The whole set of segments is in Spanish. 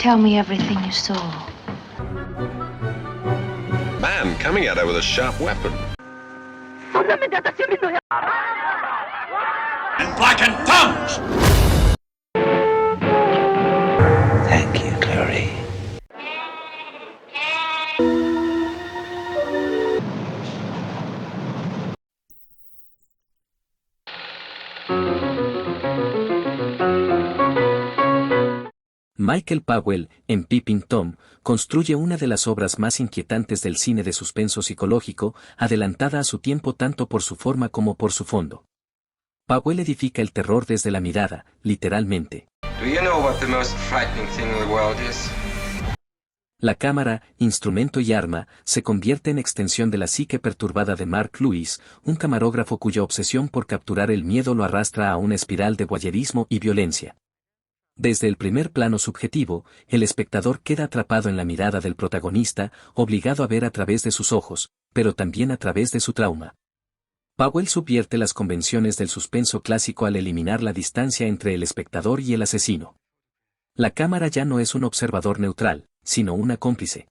Tell me everything you saw. Man coming at her with a sharp weapon. And blackened tongues! Thank you, Clary. Michael Powell, en Peeping Tom, construye una de las obras más inquietantes del cine de suspenso psicológico, adelantada a su tiempo tanto por su forma como por su fondo. Powell edifica el terror desde la mirada, literalmente. Do you know what the most frightening thing in the world is? La cámara, instrumento y arma, se convierte en extensión de la psique perturbada de Mark Lewis, un camarógrafo cuya obsesión por capturar el miedo lo arrastra a una espiral de voyerismo y violencia. Desde el primer plano subjetivo, el espectador queda atrapado en la mirada del protagonista, obligado a ver a través de sus ojos, pero también a través de su trauma. Powell subvierte las convenciones del suspenso clásico al eliminar la distancia entre el espectador y el asesino. La cámara ya no es un observador neutral, sino una cómplice.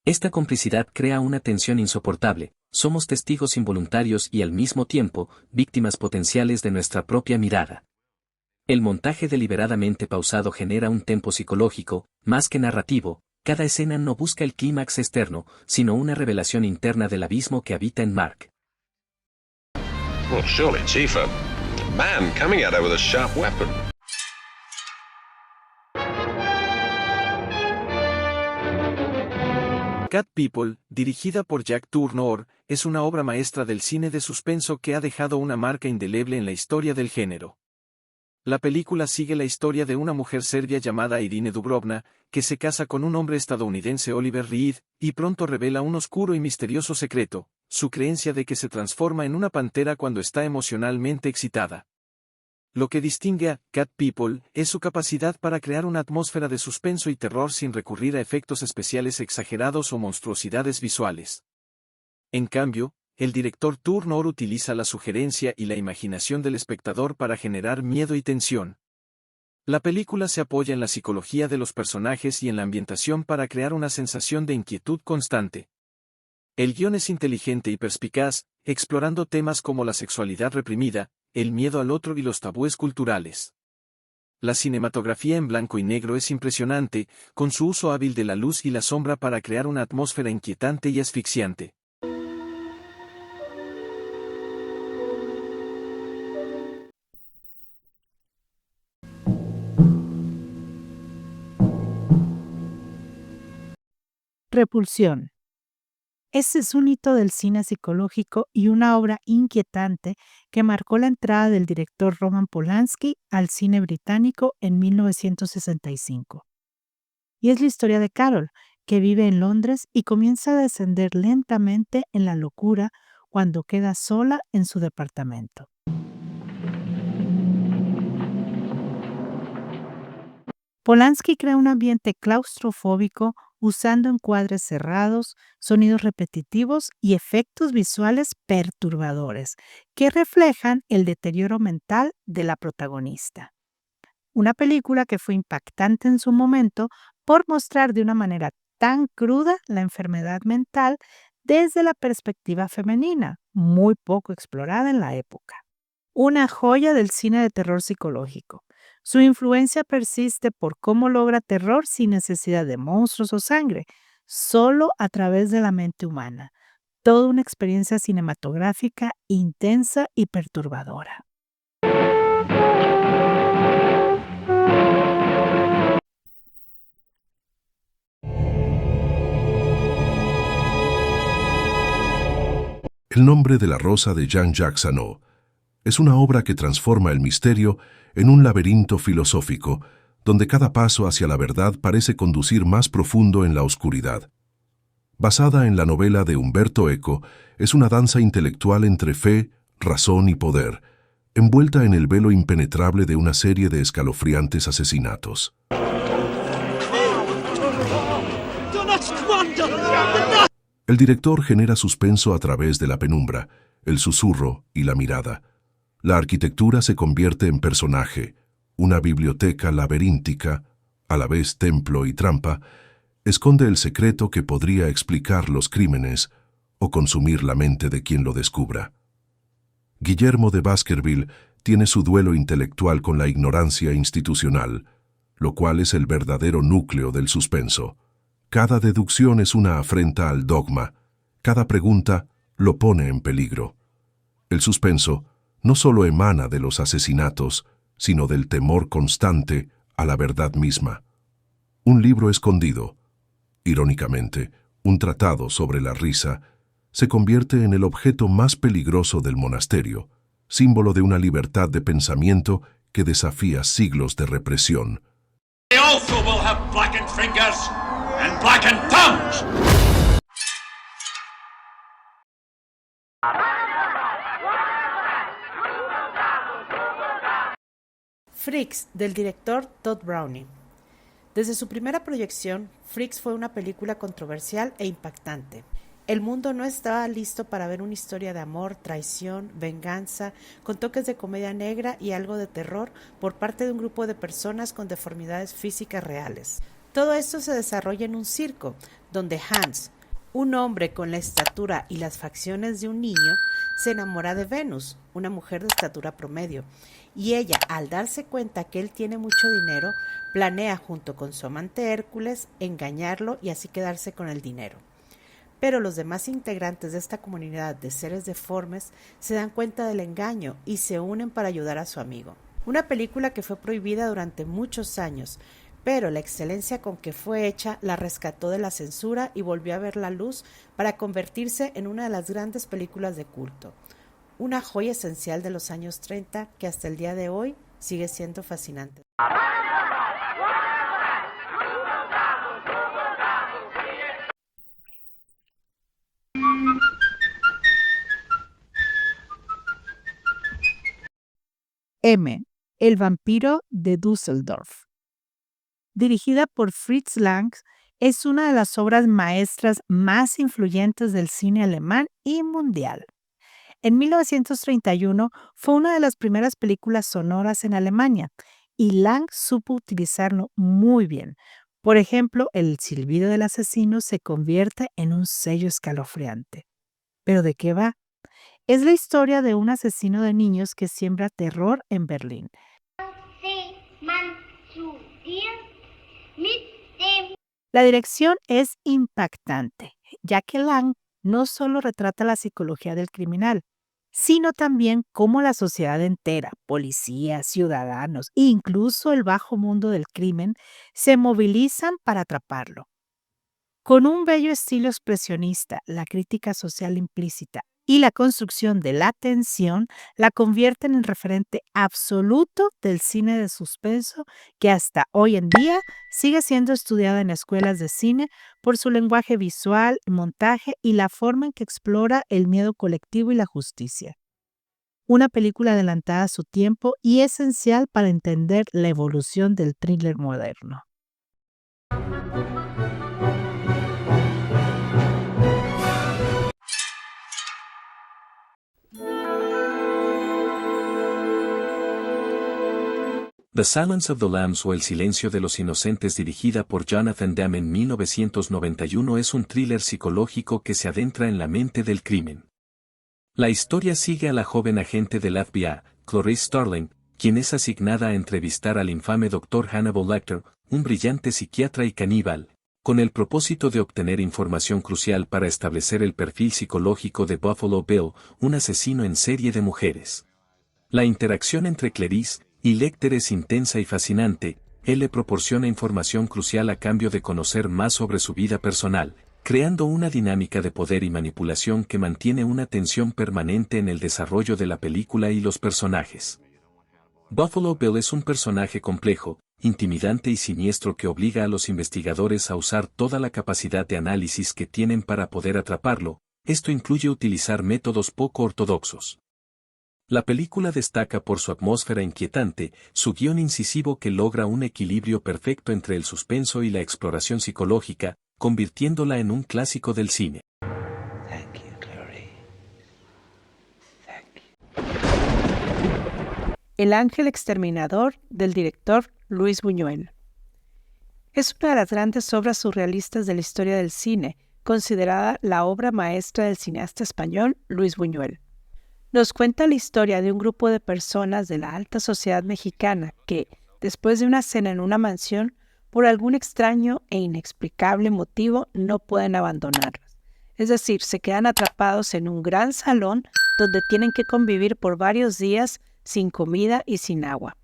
Esta complicidad crea una tensión insoportable, somos testigos involuntarios y al mismo tiempo, víctimas potenciales de nuestra propia mirada. El montaje deliberadamente pausado genera un tempo psicológico, más que narrativo, cada escena no busca el clímax externo, sino una revelación interna del abismo que habita en Mark. Well, surely, Chief, a man coming at her with a sharp weapon. Cat People, dirigida por Jack Tourneur, es una obra maestra del cine de suspenso que ha dejado una marca indeleble en la historia del género. La película sigue la historia de una mujer serbia llamada Irine Dubrovna, que se casa con un hombre estadounidense Oliver Reed, y pronto revela un oscuro y misterioso secreto, su creencia de que se transforma en una pantera cuando está emocionalmente excitada. Lo que distingue a Cat People es su capacidad para crear una atmósfera de suspenso y terror sin recurrir a efectos especiales exagerados o monstruosidades visuales. En cambio, el director Tourneur utiliza la sugerencia y la imaginación del espectador para generar miedo y tensión. La película se apoya en la psicología de los personajes y en la ambientación para crear una sensación de inquietud constante. El guión es inteligente y perspicaz, explorando temas como la sexualidad reprimida, el miedo al otro y los tabúes culturales. La cinematografía en blanco y negro es impresionante, con su uso hábil de la luz y la sombra para crear una atmósfera inquietante y asfixiante. Repulsión. Este es un hito del cine psicológico y una obra inquietante que marcó la entrada del director Roman Polanski al cine británico en 1965. Y es la historia de Carol, que vive en Londres y comienza a descender lentamente en la locura cuando queda sola en su departamento. Polanski crea un ambiente claustrofóbico usando encuadres cerrados, sonidos repetitivos y efectos visuales perturbadores que reflejan el deterioro mental de la protagonista. Una película que fue impactante en su momento por mostrar de una manera tan cruda la enfermedad mental desde la perspectiva femenina, muy poco explorada en la época. Una joya del cine de terror psicológico. Su influencia persiste por cómo logra terror sin necesidad de monstruos o sangre, solo a través de la mente humana. Toda una experiencia cinematográfica intensa y perturbadora. El nombre de la rosa de Jean-Jacques Sano es una obra que transforma el misterio en un laberinto filosófico, donde cada paso hacia la verdad parece conducir más profundo en la oscuridad. Basada en la novela de Umberto Eco, es una danza intelectual entre fe, razón y poder, envuelta en el velo impenetrable de una serie de escalofriantes asesinatos. El director genera suspenso a través de la penumbra, el susurro y la mirada. La arquitectura se convierte en personaje, una biblioteca laberíntica, a la vez templo y trampa, esconde el secreto que podría explicar los crímenes o consumir la mente de quien lo descubra. Guillermo de Baskerville tiene su duelo intelectual con la ignorancia institucional, lo cual es el verdadero núcleo del suspenso. Cada deducción es una afrenta al dogma, cada pregunta lo pone en peligro. El suspenso no solo emana de los asesinatos, sino del temor constante a la verdad misma. Un libro escondido, irónicamente, un tratado sobre la risa, se convierte en el objeto más peligroso del monasterio, símbolo de una libertad de pensamiento que desafía siglos de represión. They also will have blackened fingers and blackened tongues! Freaks, del director Todd Browning. Desde su primera proyección, Freaks fue una película controversial e impactante. El mundo no estaba listo para ver una historia de amor, traición, venganza, con toques de comedia negra y algo de terror por parte de un grupo de personas con deformidades físicas reales. Todo esto se desarrolla en un circo, donde Hans, un hombre con la estatura y las facciones de un niño, se enamora de Venus, una mujer de estatura promedio, y ella, al darse cuenta que él tiene mucho dinero, planea junto con su amante Hércules engañarlo y así quedarse con el dinero. Pero los demás integrantes de esta comunidad de seres deformes se dan cuenta del engaño y se unen para ayudar a su amigo. Una película que fue prohibida durante muchos años, pero la excelencia con que fue hecha la rescató de la censura y volvió a ver la luz para convertirse en una de las grandes películas de culto. Una joya esencial de los años 30 que hasta el día de hoy sigue siendo fascinante. M. El vampiro de Düsseldorf. Dirigida por Fritz Lang, es una de las obras maestras más influyentes del cine alemán y mundial. En 1931 fue una de las primeras películas sonoras en Alemania y Lang supo utilizarlo muy bien. Por ejemplo, el silbido del asesino se convierte en un sello escalofriante. ¿Pero de qué va? Es la historia de un asesino de niños que siembra terror en Berlín. La dirección es impactante, ya que Lang no solo retrata la psicología del criminal, sino también cómo la sociedad entera, policías, ciudadanos e incluso el bajo mundo del crimen se movilizan para atraparlo. Con un bello estilo expresionista, la crítica social implícita y la construcción de la tensión la convierten en referente absoluto del cine de suspenso que hasta hoy en día sigue siendo estudiada en escuelas de cine por su lenguaje visual, montaje y la forma en que explora el miedo colectivo y la justicia. Una película adelantada a su tiempo y esencial para entender la evolución del thriller moderno. The Silence of the Lambs o El silencio de los inocentes, dirigida por Jonathan Demme en 1991, es un thriller psicológico que se adentra en la mente del crimen. La historia sigue a la joven agente del FBI, Clarice Starling, quien es asignada a entrevistar al infame Dr. Hannibal Lecter, un brillante psiquiatra y caníbal, con el propósito de obtener información crucial para establecer el perfil psicológico de Buffalo Bill, un asesino en serie de mujeres. La interacción entre Clarice y Lecter es intensa y fascinante. Él le proporciona información crucial a cambio de conocer más sobre su vida personal, creando una dinámica de poder y manipulación que mantiene una tensión permanente en el desarrollo de la película y los personajes. Buffalo Bill es un personaje complejo, intimidante y siniestro que obliga a los investigadores a usar toda la capacidad de análisis que tienen para poder atraparlo. Esto incluye utilizar métodos poco ortodoxos. La película destaca por su atmósfera inquietante, su guión incisivo que logra un equilibrio perfecto entre el suspenso y la exploración psicológica, convirtiéndola en un clásico del cine. Thank you, Clary. Thank you. El ángel exterminador, del director Luis Buñuel. Es una de las grandes obras surrealistas de la historia del cine, considerada la obra maestra del cineasta español Luis Buñuel. Nos cuenta la historia de un grupo de personas de la alta sociedad mexicana que, después de una cena en una mansión, por algún extraño e inexplicable motivo no pueden abandonarlas. Es decir, se quedan atrapados en un gran salón donde tienen que convivir por varios días sin comida y sin agua.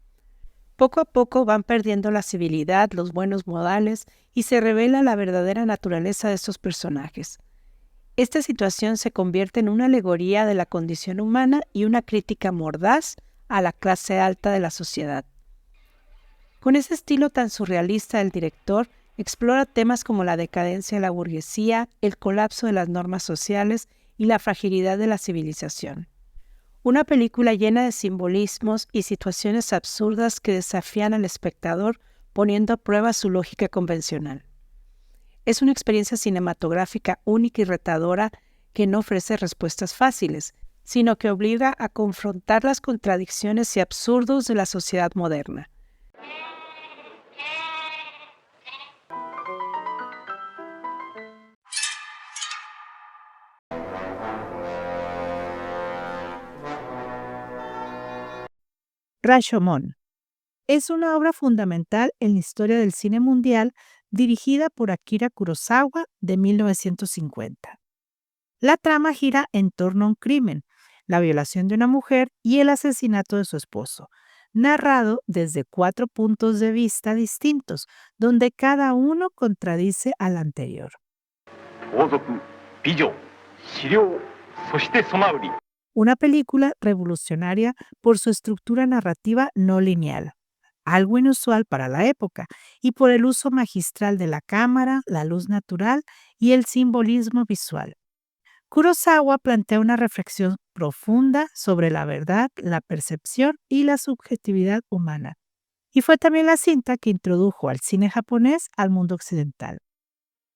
Poco a poco van perdiendo la civilidad, los buenos modales y se revela la verdadera naturaleza de estos personajes. Esta situación se convierte en una alegoría de la condición humana y una crítica mordaz a la clase alta de la sociedad. Con ese estilo tan surrealista del director, explora temas como la decadencia de la burguesía, el colapso de las normas sociales y la fragilidad de la civilización. Una película llena de simbolismos y situaciones absurdas que desafían al espectador poniendo a prueba su lógica convencional. Es una experiencia cinematográfica única y retadora que no ofrece respuestas fáciles, sino que obliga a confrontar las contradicciones y absurdos de la sociedad moderna. Rashomon es una obra fundamental en la historia del cine mundial dirigida por Akira Kurosawa de 1950. La trama gira en torno a un crimen, la violación de una mujer y el asesinato de su esposo, narrado desde 4 puntos de vista distintos, donde cada uno contradice al anterior. Una película revolucionaria por su estructura narrativa no lineal, algo inusual para la época, y por el uso magistral de la cámara, la luz natural y el simbolismo visual. Kurosawa plantea una reflexión profunda sobre la verdad, la percepción y la subjetividad humana, y fue también la cinta que introdujo al cine japonés al mundo occidental.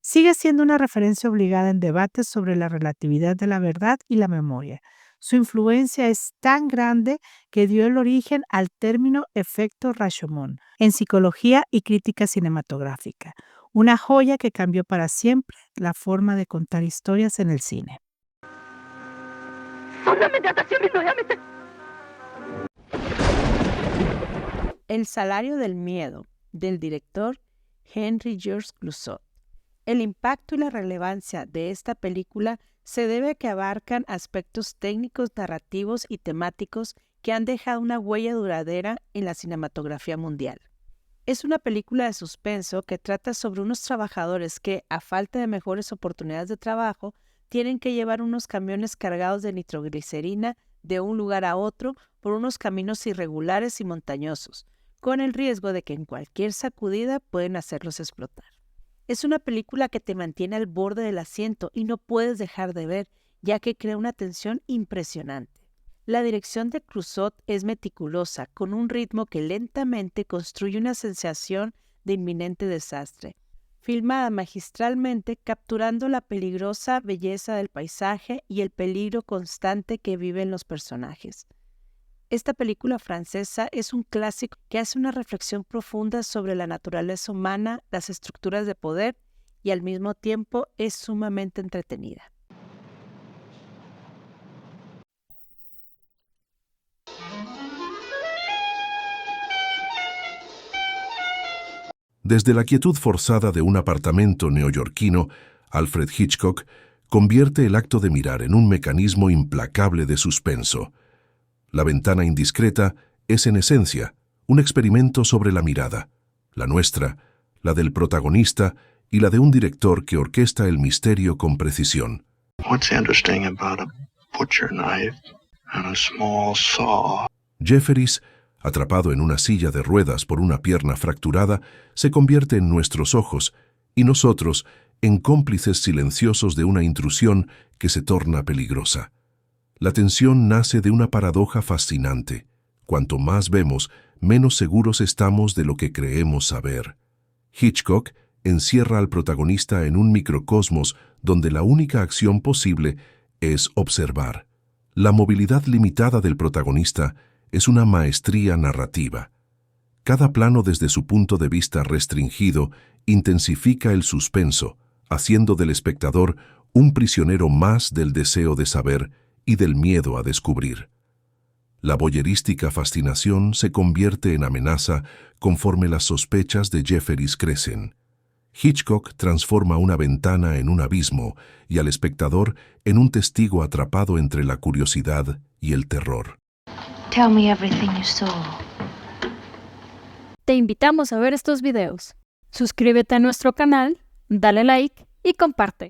Sigue siendo una referencia obligada en debates sobre la relatividad de la verdad y la memoria. Su influencia es tan grande que dio el origen al término efecto Rashomon en psicología y crítica cinematográfica, una joya que cambió para siempre la forma de contar historias en el cine. El salario del miedo, del director Henri-Georges Clouzot. El impacto y la relevancia de esta película se debe a que abarcan aspectos técnicos, narrativos y temáticos que han dejado una huella duradera en la cinematografía mundial. Es una película de suspenso que trata sobre unos trabajadores que, a falta de mejores oportunidades de trabajo, tienen que llevar unos camiones cargados de nitroglicerina de un lugar a otro por unos caminos irregulares y montañosos, con el riesgo de que en cualquier sacudida pueden hacerlos explotar. Es una película que te mantiene al borde del asiento y no puedes dejar de ver, ya que crea una tensión impresionante. La dirección de Clouzot es meticulosa, con un ritmo que lentamente construye una sensación de inminente desastre, filmada magistralmente capturando la peligrosa belleza del paisaje y el peligro constante que viven los personajes. Esta película francesa es un clásico que hace una reflexión profunda sobre la naturaleza humana, las estructuras de poder y al mismo tiempo es sumamente entretenida. Desde la quietud forzada de un apartamento neoyorquino, Alfred Hitchcock convierte el acto de mirar en un mecanismo implacable de suspenso. La ventana indiscreta es, en esencia, un experimento sobre la mirada, la nuestra, la del protagonista y la de un director que orquesta el misterio con precisión. What's interesting about a butcher knife and a small saw? Jefferies, atrapado en una silla de ruedas por una pierna fracturada, se convierte en nuestros ojos y nosotros en cómplices silenciosos de una intrusión que se torna peligrosa. La tensión nace de una paradoja fascinante. Cuanto más vemos, menos seguros estamos de lo que creemos saber. Hitchcock encierra al protagonista en un microcosmos donde la única acción posible es observar. La movilidad limitada del protagonista es una maestría narrativa. Cada plano desde su punto de vista restringido intensifica el suspenso, haciendo del espectador un prisionero más del deseo de saber y del miedo a descubrir. La voyerística fascinación se convierte en amenaza conforme las sospechas de Jefferies crecen. Hitchcock transforma una ventana en un abismo y al espectador en un testigo atrapado entre la curiosidad y el terror. Tell me everything you saw. Te invitamos a ver estos videos. Suscríbete a nuestro canal, dale like y comparte.